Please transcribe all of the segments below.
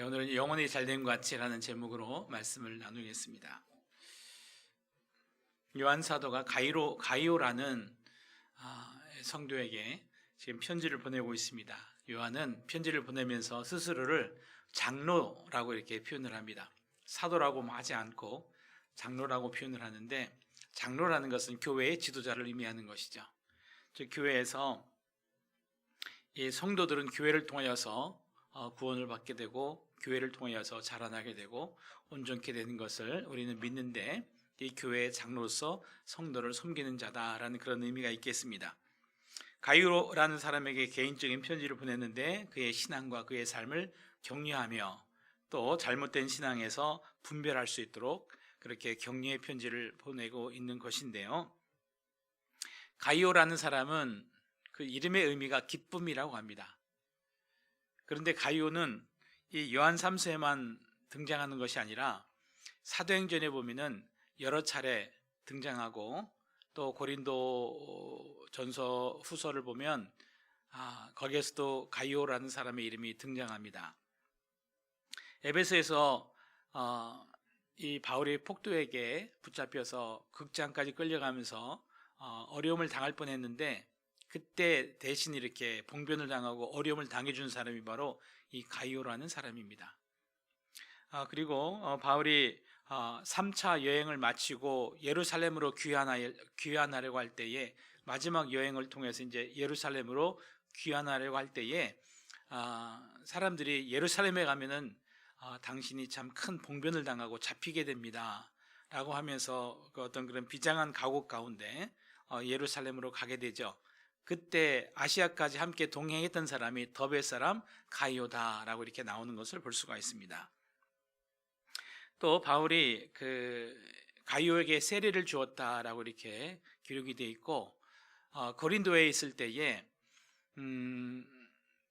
오늘은 영혼이 잘됨 같이라는 제목으로 말씀을 나누겠습니다. 요한 사도가 가이오라는 성도에게 지금 편지를 보내고 있습니다. 요한은 편지를 보내면서 스스로를 장로라고 이렇게 표현을 합니다. 사도라고 하지 않고 장로라고 표현을 하는데, 장로라는 것은 교회의 지도자를 의미하는 것이죠. 즉 교회에서 이 성도들은 교회를 통하여서 구원을 받게 되고 교회를 통하여서 자라나게 되고 온전케 되는 것을 우리는 믿는데, 이 교회의 장로로서 성도를 섬기는 자다라는 그런 의미가 있겠습니다. 가이오라는 사람에게 개인적인 편지를 보냈는데, 그의 신앙과 그의 삶을 격려하며 또 잘못된 신앙에서 분별할 수 있도록 그렇게 격려의 편지를 보내고 있는 것인데요. 가이오라는 사람은 그 이름의 의미가 기쁨이라고 합니다. 그런데 가이오는 이 요한 3서에만 등장하는 것이 아니라 사도행전에 보면은 여러 차례 등장하고, 또 고린도 전서 후서를 보면 거기에서도 가이오라는 사람의 이름이 등장합니다. 에베소에서 이 바울이 폭도에게 붙잡혀서 극장까지 끌려가면서 어려움을 당할 뻔했는데, 그때 대신 이렇게 봉변을 당하고 어려움을 당해준 사람이 바로 이 가이오라는 사람입니다. 그리고 바울이 3차 여행을 마치고 예루살렘으로 귀환하려고 할 때에, 마지막 여행을 통해서 이제 예루살렘으로 귀환하려고 할 때에 사람들이 예루살렘에 가면은 당신이 참 큰 봉변을 당하고 잡히게 됩니다 라고 하면서 그 어떤 그런 비장한 각오 가운데 예루살렘으로 가게 되죠. 그때 아시아까지 함께 동행했던 사람이 더베 사람 가이오다라고 이렇게 나오는 것을 볼 수가 있습니다. 또 바울이 그 가이오에게 세례를 주었다라고 이렇게 기록이 되어 있고, 고린도에 있을 때에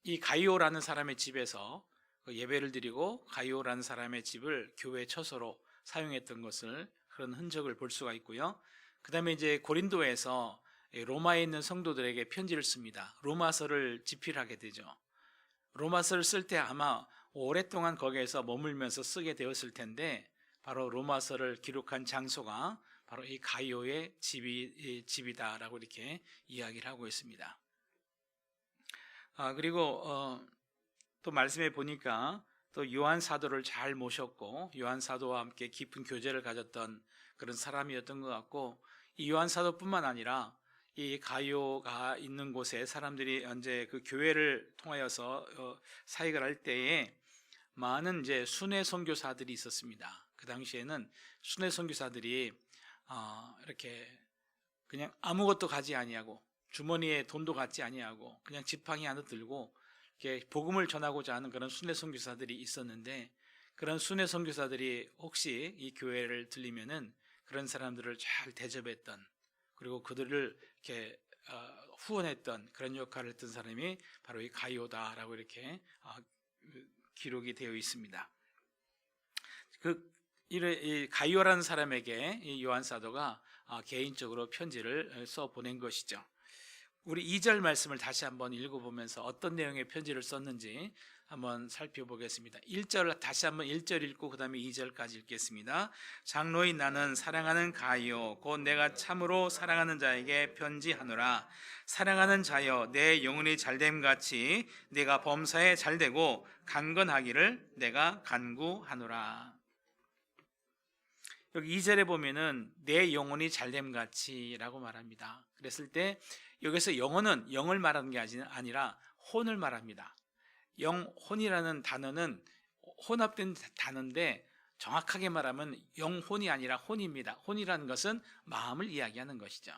이 가이오라는 사람의 집에서 예배를 드리고 가이오라는 사람의 집을 교회 처소로 사용했던 것을, 그런 흔적을 볼 수가 있고요. 그 다음에 이제 고린도에서 로마에 있는 성도들에게 편지를 씁니다. 로마서를 집필하게 되죠. 로마서를 쓸 때 아마 오랫동안 거기에서 머물면서 쓰게 되었을 텐데, 바로 로마서를 기록한 장소가 바로 이 가이오의 집이다라고 이렇게 이야기를 하고 있습니다. 그리고 또 말씀해 보니까 또 요한 사도를 잘 모셨고, 요한 사도와 함께 깊은 교제를 가졌던 그런 사람이었던 것 같고, 이 요한 사도뿐만 아니라 이 가이오가 있는 곳에 사람들이 이제 그 교회를 통하여서 사역을 할 때에 많은 이제 순회 선교사들이 있었습니다. 그 당시에는 순회 선교사들이 이렇게 그냥 아무것도 가지 아니하고 주머니에 돈도 갖지 아니하고 그냥 지팡이 하나 들고 이렇게 복음을 전하고자 하는 그런 순회 선교사들이 있었는데, 그런 순회 선교사들이 혹시 이 교회를 들리면은 그런 사람들을 잘 대접했던, 그리고 그들을 이렇게 후원했던 그런 역할을 했던 사람이 바로 이 가이오다라고 이렇게 기록이 되어 있습니다. 이 가이오라는 사람에게 이 요한 사도가 개인적으로 편지를 써 보낸 것이죠. 우리 2절 말씀을 다시 한번 읽어보면서 어떤 내용의 편지를 썼는지 한번 살펴보겠습니다. 1절 다시 한번 1절 읽고 그 다음에 2절까지 읽겠습니다. 장로인 나는 사랑하는 가이오 곧 내가 참으로 사랑하는 자에게 편지하노라. 사랑하는 자여, 내 영혼이 잘됨같이 내가 범사에 잘되고 강건하기를 내가 간구하노라. 여기 2절에 보면은 내 영혼이 잘됨같이 라고 말합니다. 그랬을 때 여기서 영혼은 영을 말하는 게 아니라 혼을 말합니다. 영혼이라는 단어는 혼합된 단어인데, 정확하게 말하면 영혼이 아니라 혼입니다. 혼이라는 것은 마음을 이야기하는 것이죠.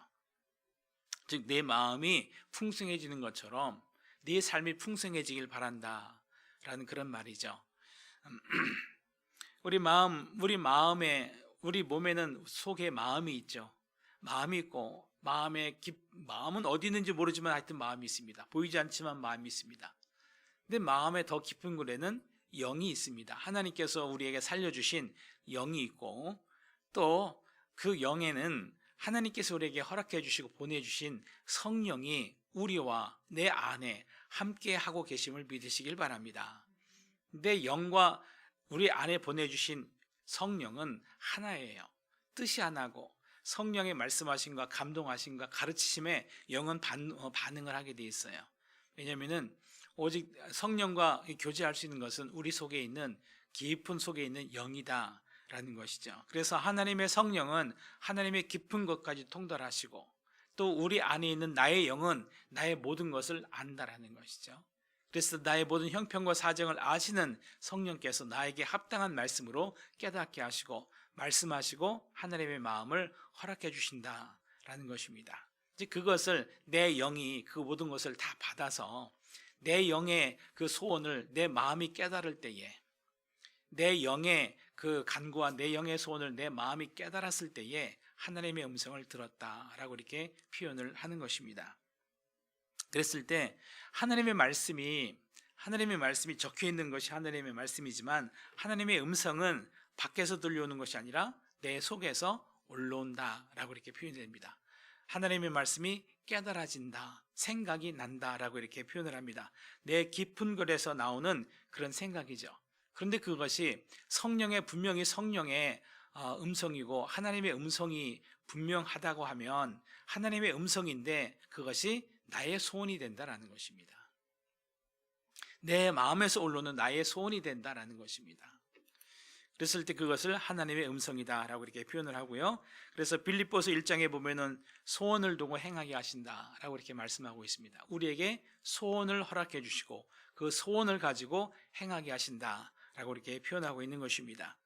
즉 내 마음이 풍성해지는 것처럼 네 삶이 풍성해지길 바란다 라는 그런 말이죠. 우리 몸에는 속에 마음이 있죠. 마음이 있고, 마음은 어디 있는지 모르지만 하여튼 마음이 있습니다. 보이지 않지만 마음이 있습니다. 근데 마음에 더 깊은 곳에는 영이 있습니다. 하나님께서 우리에게 살려주신 영이 있고, 또 그 영에는 하나님께서 우리에게 허락해 주시고 보내주신 성령이 우리와 내 안에 함께 하고 계심을 믿으시길 바랍니다. 내 영과 우리 안에 보내주신 성령은 하나예요. 뜻이 하나고 성령의 말씀하심과 감동하심과 가르치심에 영은 반응을 하게 돼 있어요. 왜냐하면 오직 성령과 교제할 수 있는 것은 우리 속에 있는 깊은 속에 있는 영이다 라는 것이죠. 그래서 하나님의 성령은 하나님의 깊은 것까지 통달하시고 또 우리 안에 있는 나의 영은 나의 모든 것을 안다라는 것이죠. 그래서 나의 모든 형편과 사정을 아시는 성령께서 나에게 합당한 말씀으로 깨닫게 하시고 말씀하시고 하나님의 마음을 허락해 주신다라는 것입니다. 이제 그것을 내 영이 그 모든 것을 다 받아서 내 영의 그 소원을 내 마음이 깨달을 때에, 내 영의 그 간구와 내 영의 소원을 내 마음이 깨달았을 때에 하나님의 음성을 들었다라고 이렇게 표현을 하는 것입니다. 그랬을 때 하나님의 말씀이 적혀 있는 것이 하나님의 말씀이지만 하나님의 음성은 밖에서 들려오는 것이 아니라 내 속에서 올라온다라고 이렇게 표현됩니다. 하나님의 말씀이 깨달아진다, 생각이 난다라고 이렇게 표현을 합니다. 내 깊은 글에서 나오는 그런 생각이죠. 그런데 그것이 분명히 성령의 음성이고 하나님의 음성이 분명하다고 하면 하나님의 음성인데 그것이 나의 소원이 된다라는 것입니다. 내 마음에서 올라오는 나의 소원이 된다라는 것입니다. 그랬을 때 그것을 하나님의 음성이다라고 이렇게 표현을 하고요. 그래서 빌립보서 1장에 보면은 소원을 두고 행하게 하신다라고 이렇게 말씀하고 있습니다. 우리에게 소원을 허락해 주시고 그 소원을 가지고 행하게 하신다라고 이렇게 표현하고 있는 것입니다.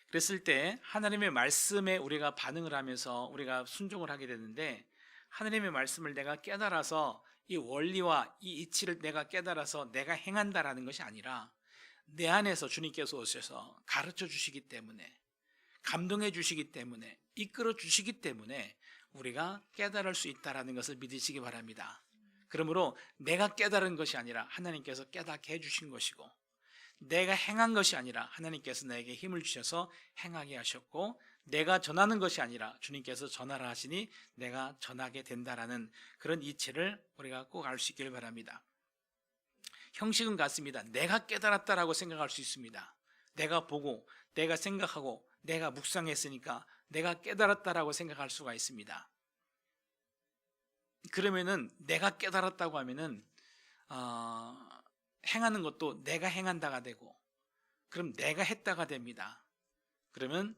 그랬을 때 하나님의 말씀에 우리가 반응을 하면서 우리가 순종을 하게 되는데 하나님의 말씀을 내가 깨달아서 이 원리와 이 이치를 내가 깨달아서 내가 행한다라는 것이 아니라 내 안에서 주님께서 오셔서 가르쳐 주시기 때문에 감동해 주시기 때문에 이끌어 주시기 때문에 우리가 깨달을 수 있다라는 것을 믿으시기 바랍니다. 그러므로 내가 깨달은 것이 아니라 하나님께서 깨닫게 해주신 것이고 내가 행한 것이 아니라 하나님께서 나에게 힘을 주셔서 행하게 하셨고 내가 전하는 것이 아니라 주님께서 전하라 하시니 내가 전하게 된다라는 그런 이치를 우리가 꼭 알 수 있기를 바랍니다. 형식은 같습니다. 내가 깨달았다라고 생각할 수 있습니다. 내가 보고 내가 생각하고 내가 묵상했으니까 내가 깨달았다라고 생각할 수가 있습니다. 그러면은 내가 깨달았다고 하면은 행하는 것도 내가 행한다가 되고 그럼 내가 했다가 됩니다. 그러면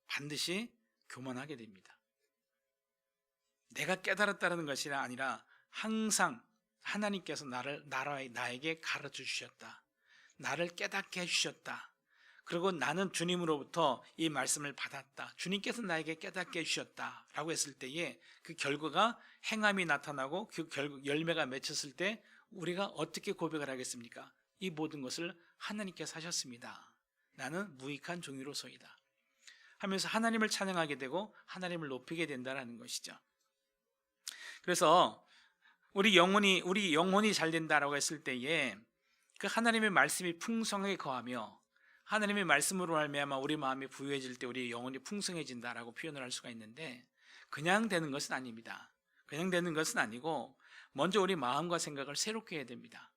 반드시 교만하게 됩니다. 내가 깨달았다는 것이 아니라 항상 하나님께서 나에게 가르쳐 주셨다. 나를 깨닫게 해주셨다. 그리고 나는 주님으로부터 이 말씀을 받았다. 주님께서 나에게 깨닫게 해주셨다. 라고 했을 때에 그 결과가 행함이 나타나고 그 결국 열매가 맺혔을 때 우리가 어떻게 고백을 하겠습니까? 이 모든 것을 하나님께서 하셨습니다. 나는 무익한 종이로소이다. 하면서 하나님을 찬양하게 되고 하나님을 높이게 된다는 것이죠. 그래서 우리 영혼이 잘 된다라고 했을 때에 그 하나님의 말씀이 풍성하게 거하며 하나님의 말씀으로 말미암아 우리 마음이 부유해질 때 우리 영혼이 풍성해진다라고 표현을 할 수가 있는데 그냥 되는 것은 아닙니다. 그냥 되는 것은 아니고 먼저 우리 마음과 생각을 새롭게 해야 됩니다.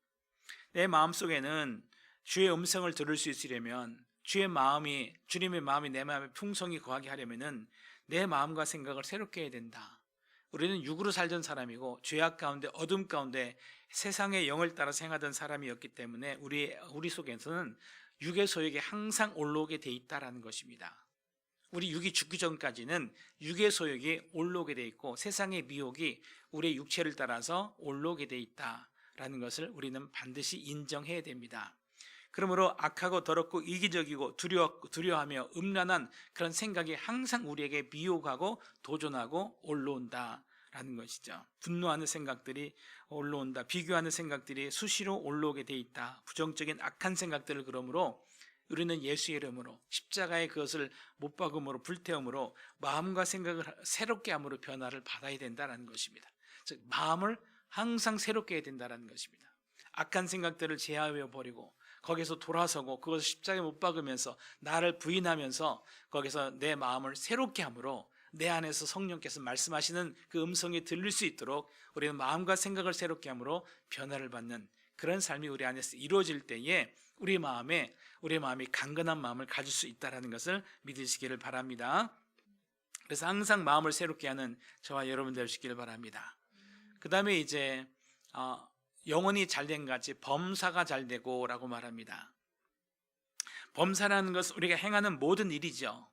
내 마음속에는 주의 음성을 들을 수 있으려면 주님의 마음이 내 마음에 풍성히 거하게 하려면은 내 마음과 생각을 새롭게 해야 된다. 우리는 육으로 살던 사람이고 죄악 가운데 어둠 가운데 세상의 영을 따라 생하던 사람이었기 때문에 우리 속에서는 육의 소욕이 항상 올라오게 돼 있다라는 것입니다. 우리 육이 죽기 전까지는 육의 소욕이 올라오게 돼 있고 세상의 미혹이 우리의 육체를 따라서 올라오게 돼 있다라는 것을 우리는 반드시 인정해야 됩니다. 그러므로 악하고 더럽고 이기적이고 두려워하며 음란한 그런 생각이 항상 우리에게 미혹하고 도전하고 올라온다라는 것이죠. 분노하는 생각들이 올라온다. 비교하는 생각들이 수시로 올라오게 돼 있다. 부정적인 악한 생각들을 그러므로 우리는 예수의 이름으로 십자가의 그것을 못 박음으로 불태움으로 마음과 생각을 새롭게 함으로 변화를 받아야 된다는 것입니다. 즉 마음을 항상 새롭게 해야 된다는 것입니다. 악한 생각들을 제하여 버리고 거기서 돌아서고 그것을 십자가에 못 박으면서 나를 부인하면서 거기서 내 마음을 새롭게 함으로 내 안에서 성령께서 말씀하시는 그 음성이 들릴 수 있도록 우리는 마음과 생각을 새롭게 함으로 변화를 받는 그런 삶이 우리 안에서 이루어질 때에 우리 마음이 강건한 마음을 가질 수 있다는 것을 믿으시기를 바랍니다. 그래서 항상 마음을 새롭게 하는 저와 여러분 되시기를 바랍니다. 그 다음에 이제 영혼이 잘된 같이 범사가 잘되고 라고 말합니다. 범사라는 것은 우리가 행하는 모든 일이죠.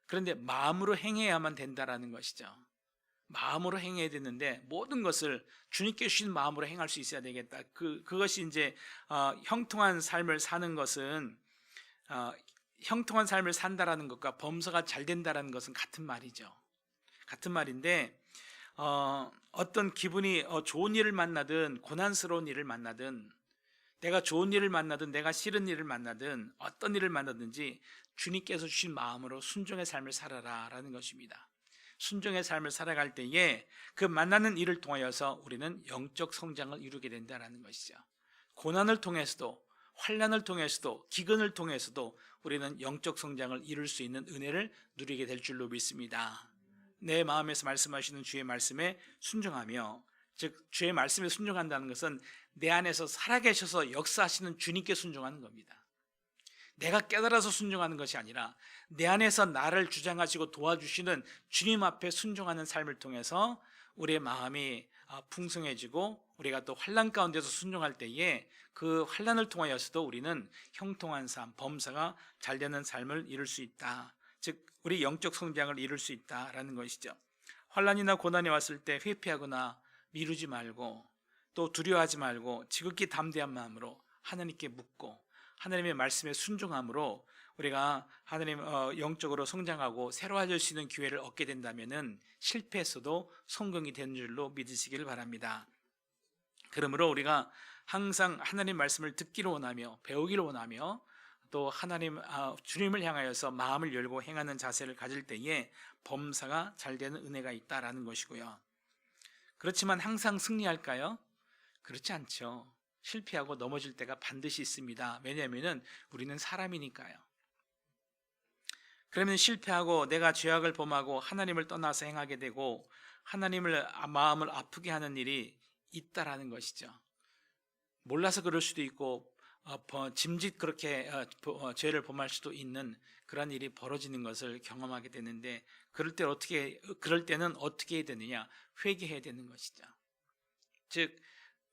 그런데 마음으로 행해야만 된다라는 것이죠. 마음으로 행해야 되는데 모든 것을 주님께 주신 마음으로 행할 수 있어야 되겠다. 그것이 이제 형통한 삶을 사는 것은 형통한 삶을 산다라는 것과 범사가 잘 된다라는 것은 같은 말이죠. 같은 말인데 어떤 기분이 좋은 일을 만나든 고난스러운 일을 만나든 내가 좋은 일을 만나든 내가 싫은 일을 만나든 어떤 일을 만나든지 주님께서 주신 마음으로 순종의 삶을 살아라라는 것입니다. 순종의 삶을 살아갈 때에 그 만나는 일을 통하여서 우리는 영적 성장을 이루게 된다는 것이죠. 고난을 통해서도 환난을 통해서도 기근을 통해서도 우리는 영적 성장을 이룰 수 있는 은혜를 누리게 될 줄로 믿습니다. 내 마음에서 말씀하시는 주의 말씀에 순종하며, 즉 주의 말씀에 순종한다는 것은 내 안에서 살아계셔서 역사하시는 주님께 순종하는 겁니다. 내가 깨달아서 순종하는 것이 아니라 내 안에서 나를 주장하시고 도와주시는 주님 앞에 순종하는 삶을 통해서 우리의 마음이 풍성해지고 우리가 또 환난 가운데서 순종할 때에 그 환난을 통하여서도 우리는 형통한 삶, 범사가 잘 되는 삶을 이룰 수 있다. 즉 우리 영적 성장을 이룰 수 있다라는 것이죠. 환난이나 고난이 왔을 때 회피하거나 미루지 말고 또 두려워하지 말고 지극히 담대한 마음으로 하나님께 묻고 하나님의 말씀에 순종함으로 우리가 하나님 영적으로 성장하고 새로워질 수 있는 기회를 얻게 된다면은 실패했어도 성공이 되는 줄로 믿으시기를 바랍니다. 그러므로 우리가 항상 하나님 말씀을 듣기를 원하며 배우기를 원하며 또 하나님 주님을 향하여서 마음을 열고 행하는 자세를 가질 때에 범사가 잘 되는 은혜가 있다라는 것이고요. 그렇지만 항상 승리할까요? 그렇지 않죠. 실패하고 넘어질 때가 반드시 있습니다. 왜냐하면 우리는 사람이니까요. 그러면 실패하고 내가 죄악을 범하고 하나님을 떠나서 행하게 되고 하나님을 마음을 아프게 하는 일이 있다라는 것이죠. 몰라서 그럴 수도 있고 짐짓 그렇게 죄를 범할 수도 있는 그런 일이 벌어지는 것을 경험하게 되는데 그럴 때는 어떻게 해야 되느냐? 회개해야 되는 것이죠. 즉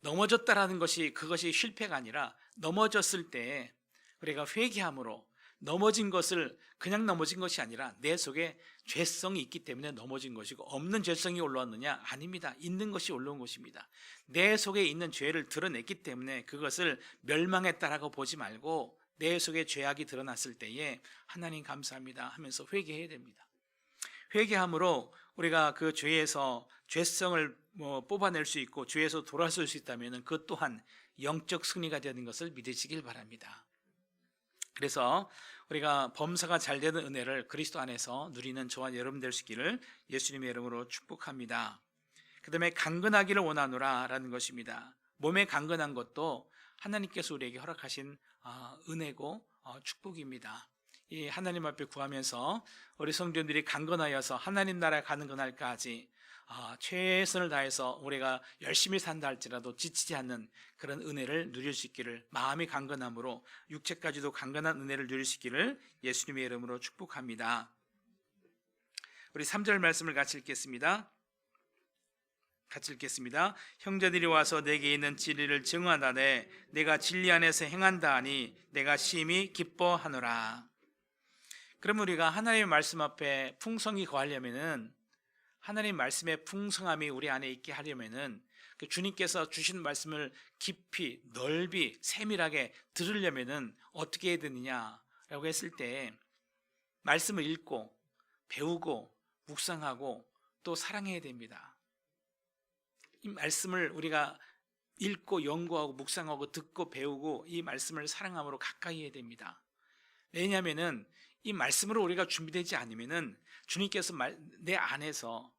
넘어졌다라는 것이 그것이 실패가 아니라 넘어졌을 때 우리가 회개함으로 넘어진 것을 그냥 넘어진 것이 아니라 내 속에 죄성이 있기 때문에 넘어진 것이고 없는 죄성이 올라왔느냐? 아닙니다. 있는 것이 올라온 것입니다. 내 속에 있는 죄를 드러냈기 때문에 그것을 멸망했다라고 보지 말고 내 속에 죄악이 드러났을 때에 하나님 감사합니다 하면서 회개해야 됩니다. 회개함으로 우리가 그 죄에서 죄성을 뽑아낼 수 있고 죄에서 돌아설 수 있다면 그것 또한 영적 승리가 되는 것을 믿으시길 바랍니다. 그래서 우리가 범사가 잘 되는 은혜를 그리스도 안에서 누리는 저와 여러분 되시기를 예수님의 이름으로 축복합니다. 그 다음에 강건하기를 원하노라 라는 것입니다. 몸에 강건한 것도 하나님께서 우리에게 허락하신 은혜고 축복입니다. 이 하나님 앞에 구하면서 우리 성도들이 강건하여서 하나님 나라에 가는 그날까지 최선을 다해서 우리가 열심히 산다 할지라도 지치지 않는 그런 은혜를 누릴 수 있기를, 마음이 강건함으로 육체까지도 강건한 은혜를 누릴 수 있기를 예수님의 이름으로 축복합니다. 우리 3절 말씀을 같이 읽겠습니다. 형제들이 와서 내게 있는 진리를 증언하되 내가 진리 안에서 행한다 하니 내가 심히 기뻐하노라. 그럼 우리가 하나님의 말씀 앞에 풍성히 거하려면은, 하나님 말씀의 풍성함이 우리 안에 있게 하려면은, 그 주님께서 주신 말씀을 깊이 넓이 세밀하게 들으려면은 어떻게 해야 되느냐라고 했을 때 말씀을 읽고 배우고 묵상하고 또 사랑해야 됩니다. 이 말씀을 우리가 읽고 연구하고 묵상하고 듣고 배우고 이 말씀을 사랑함으로 가까이 해야 됩니다. 왜냐하면은 이 말씀으로 우리가 준비되지 않으면은 주님께서 내 안에서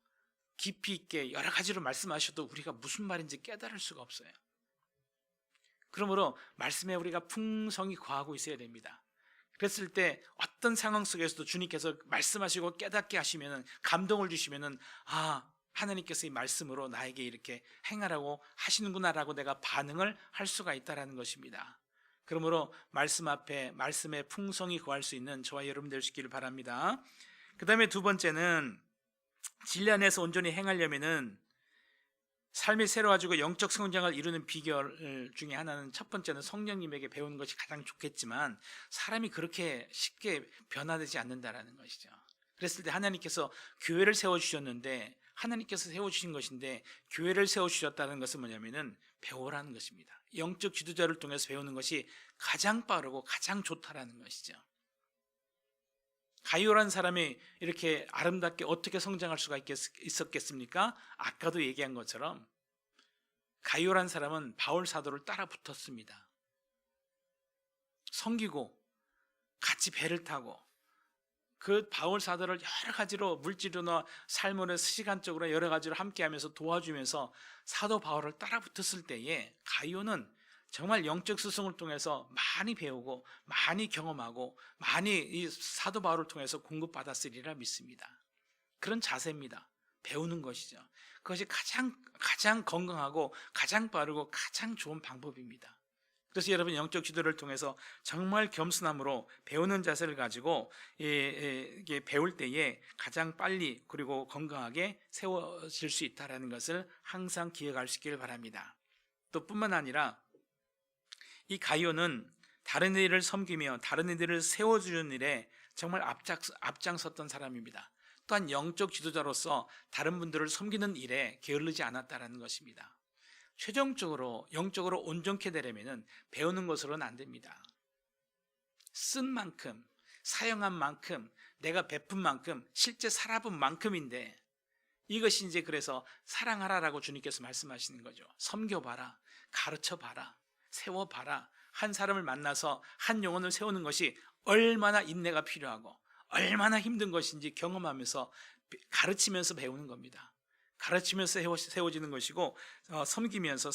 깊이 있게 여러 가지로 말씀하셔도 우리가 무슨 말인지 깨달을 수가 없어요. 그러므로 말씀에 우리가 풍성히 거하고 있어야 됩니다. 그랬을 때 어떤 상황 속에서도 주님께서 말씀하시고 깨닫게 하시면은, 감동을 주시면은 하나님께서 이 말씀으로 나에게 이렇게 행하라고 하시는구나라고 내가 반응을 할 수가 있다는 것입니다. 그러므로 말씀 앞에 말씀의 풍성이 거할 수 있는 저와 여러분 될 수 있기를 바랍니다. 그 다음에 두 번째는 진리 안에서 온전히 행하려면은 삶이 새로워지고 영적 성장을 이루는 비결 중에 하나는, 첫 번째는 성령님에게 배우는 것이 가장 좋겠지만 사람이 그렇게 쉽게 변화되지 않는다라는 것이죠. 그랬을 때 하나님께서 교회를 세워주셨는데, 하나님께서 세워주신 것인데 교회를 세워주셨다는 것은 뭐냐면은 배우라는 것입니다. 영적 지도자를 통해서 배우는 것이 가장 빠르고 가장 좋다라는 것이죠. 가이오라는 사람이 이렇게 아름답게 어떻게 성장할 수가 있었겠습니까? 아까도 얘기한 것처럼 가이오라는 사람은 바울 사도를 따라 붙었습니다. 섬기고 같이 배를 타고 그 바울 사도를 여러 가지로 물질로나 삶으로 시간적으로 여러 가지로 함께하면서 도와주면서 사도 바울을 따라 붙었을 때에 가이오는 정말 영적 스승을 통해서 많이 배우고 많이 경험하고 많이 이 사도 바울을 통해서 공급받았으리라 믿습니다. 그런 자세입니다. 배우는 것이죠. 그것이 가장 건강하고 가장 빠르고 가장 좋은 방법입니다. 그래서 여러분, 영적 지도를 통해서 정말 겸손함으로 배우는 자세를 가지고 배울 때에 가장 빨리 그리고 건강하게 세워질 수 있다는 것을 항상 기억할 수 있기를 바랍니다. 또 뿐만 아니라 이 가이오는 다른 이들을 섬기며 다른 이들을 세워주는 일에 정말 앞장섰던 사람입니다. 또한 영적 지도자로서 다른 분들을 섬기는 일에 게을르지 않았다는 것입니다. 최종적으로 영적으로 온전케 되려면 배우는 것으로는 안 됩니다. 쓴 만큼, 사용한 만큼, 내가 베푼 만큼, 실제 살아본 만큼인데, 이것이 이제 그래서 사랑하라라고 주님께서 말씀하시는 거죠. 섬겨봐라, 가르쳐봐라, 세워봐라. 한 사람을 만나서 한 영혼을 세우는 것이 얼마나 인내가 필요하고 얼마나 힘든 것인지 경험하면서 가르치면서 배우는 겁니다. 가르치면서 세워지는 것이고, 섬기면서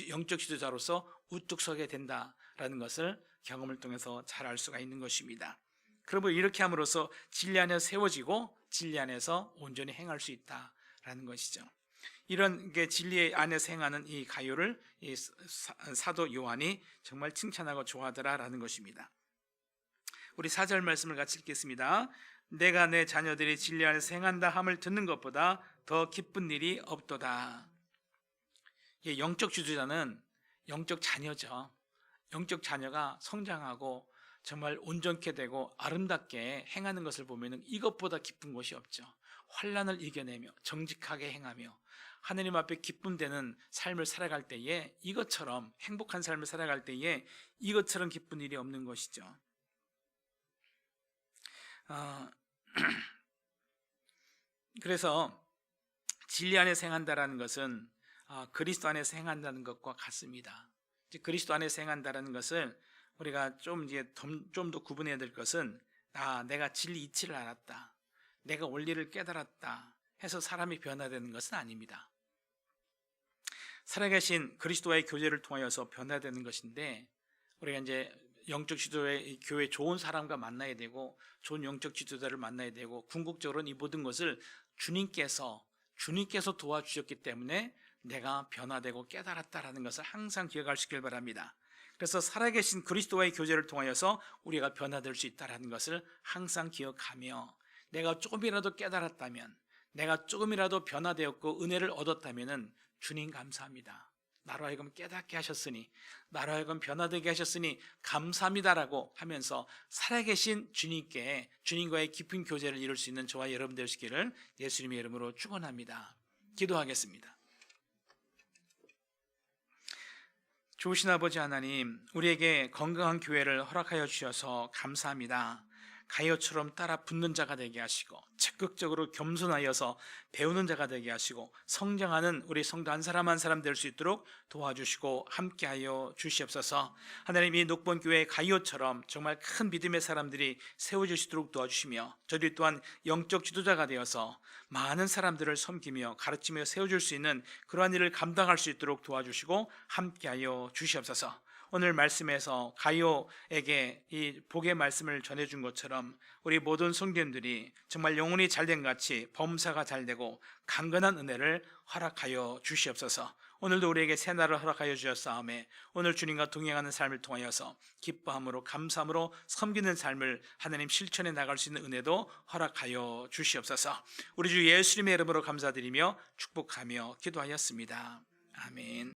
영적 지도자로서 우뚝 서게 된다라는 것을 경험을 통해서 잘 알 수가 있는 것입니다. 그러므로 이렇게 함으로써 진리 안에서 세워지고 진리 안에서 온전히 행할 수 있다라는 것이죠. 이런 게 진리 안에서 행하는 이 가요를 이 사도 요한이 정말 칭찬하고 좋아하더라라는 것입니다. 우리 4절 말씀을 같이 읽겠습니다. 내가 내 자녀들이 진리 안에서 행한다 함을 듣는 것보다 더 기쁜 일이 없도다. 영적 지도자는 영적 자녀죠. 영적 자녀가 성장하고 정말 온전케 되고 아름답게 행하는 것을 보면 이것보다 기쁜 것이 없죠. 환난을 이겨내며 정직하게 행하며 하나님 앞에 기쁨되는 삶을 살아갈 때에, 이것처럼 행복한 삶을 살아갈 때에 이것처럼 기쁜 일이 없는 것이죠. 그래서 진리 안에서 행한다라는 것은 그리스도 안에서 행한다는 것과 같습니다. 그리스도 안에서 행한다라는 것을 우리가 좀 더 구분해야 될 것은, 내가 진리 이치를 알았다, 내가 원리를 깨달았다 해서 사람이 변화되는 것은 아닙니다. 살아계신 그리스도와의 교제를 통하여서 변화되는 것인데, 우리가 이제 영적 지도의 교회 좋은 사람과 만나야 되고 좋은 영적 지도자를 만나야 되고, 궁극적으로는 이 모든 것을 주님께서 도와주셨기 때문에 내가 변화되고 깨달았다라는 것을 항상 기억할 수 있길 바랍니다. 그래서 살아계신 그리스도와의 교제를 통하여서 우리가 변화될 수 있다는 것을 항상 기억하며, 내가 조금이라도 깨달았다면, 내가 조금이라도 변화되었고 은혜를 얻었다면 주님 감사합니다, 나로 하여금 깨닫게 하셨으니, 나로 하여금 변화되게 하셨으니 감사합니다라고 하면서 살아계신 주님과의 깊은 교제를 이룰 수 있는 저와 여러분 되시기를 예수님의 이름으로 축원합니다. 기도하겠습니다. 좋으신 아버지 하나님, 우리에게 건강한 교회를 허락하여 주셔서 감사합니다. 가이오처럼 따라 붙는 자가 되게 하시고, 적극적으로 겸손하여서 배우는 자가 되게 하시고, 성장하는 우리 성도 한 사람 한 사람 될 수 있도록 도와주시고 함께하여 주시옵소서. 하나님, 이 녹본교회 가이오처럼 정말 큰 믿음의 사람들이 세워질 수 있도록 도와주시며, 저희 또한 영적 지도자가 되어서 많은 사람들을 섬기며 가르치며 세워줄 수 있는 그러한 일을 감당할 수 있도록 도와주시고 함께하여 주시옵소서. 오늘 말씀에서 가요에게 이 복의 말씀을 전해준 것처럼 우리 모든 성도님들이 정말 영혼이 잘된 같이 범사가 잘되고 강건한 은혜를 허락하여 주시옵소서. 오늘도 우리에게 새날을 허락하여 주셨사오매 오늘 주님과 동행하는 삶을 통하여서 기뻐함으로 감사함으로 섬기는 삶을 하나님 실천해 나갈 수 있는 은혜도 허락하여 주시옵소서. 우리 주 예수님의 이름으로 감사드리며 축복하며 기도하였습니다. 아멘.